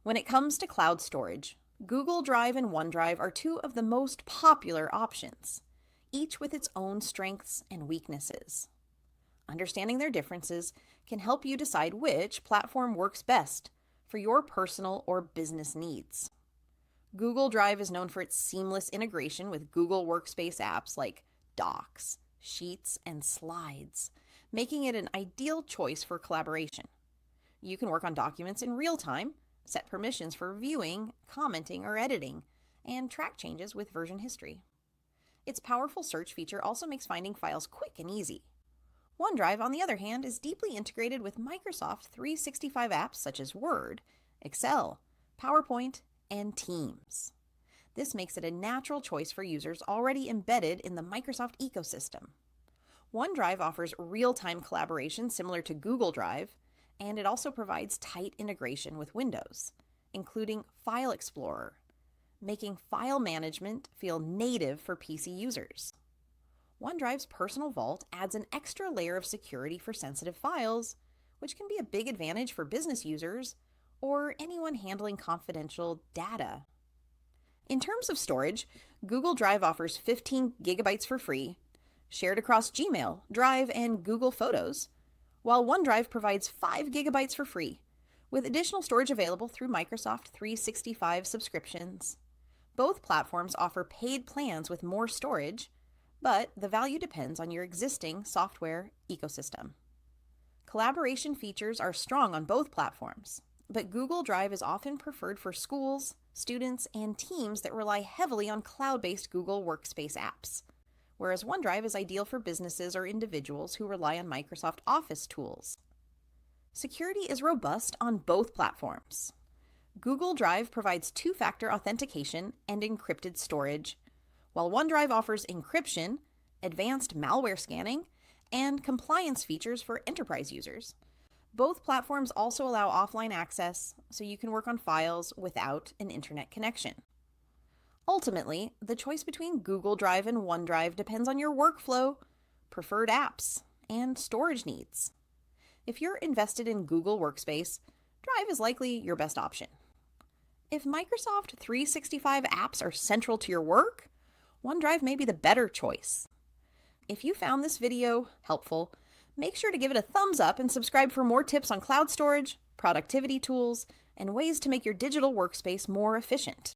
When it comes to cloud storage, Google Drive and OneDrive are two of the most popular options, each with its own strengths and weaknesses. Understanding their differences can help you decide which platform works best for your personal or business needs. Google Drive is known for its seamless integration with Google Workspace apps like Docs, Sheets, and Slides, making it an ideal choice for collaboration. You can work on documents in real time, set permissions for viewing, commenting, or editing, and track changes with version history. Its powerful search feature also makes finding files quick and easy. OneDrive, on the other hand, is deeply integrated with Microsoft 365 apps such as Word, Excel, PowerPoint, and Teams. This makes it a natural choice for users already embedded in the Microsoft ecosystem. OneDrive offers real-time collaboration similar to Google Drive, and it also provides tight integration with Windows, including File Explorer, making file management feel native for PC users. OneDrive's Personal Vault adds an extra layer of security for sensitive files, which can be a big advantage for business users or anyone handling confidential data. In terms of storage, Google Drive offers 15 gigabytes for free, shared across Gmail, Drive, and Google Photos, while OneDrive provides 5 gigabytes for free, with additional storage available through Microsoft 365 subscriptions. Both platforms offer paid plans with more storage, but the value depends on your existing software ecosystem. Collaboration features are strong on both platforms, but Google Drive is often preferred for schools, students, and teams that rely heavily on cloud-based Google Workspace apps, whereas OneDrive is ideal for businesses or individuals who rely on Microsoft Office tools. Security is robust on both platforms. Google Drive provides two-factor authentication and encrypted storage, while OneDrive offers encryption, advanced malware scanning, and compliance features for enterprise users. Both platforms also allow offline access, so you can work on files without an internet connection. Ultimately, the choice between Google Drive and OneDrive depends on your workflow, preferred apps, and storage needs. If you're invested in Google Workspace, Drive is likely your best option. If Microsoft 365 apps are central to your work, OneDrive may be the better choice. If you found this video helpful, make sure to give it a thumbs up and subscribe for more tips on cloud storage, productivity tools, and ways to make your digital workspace more efficient.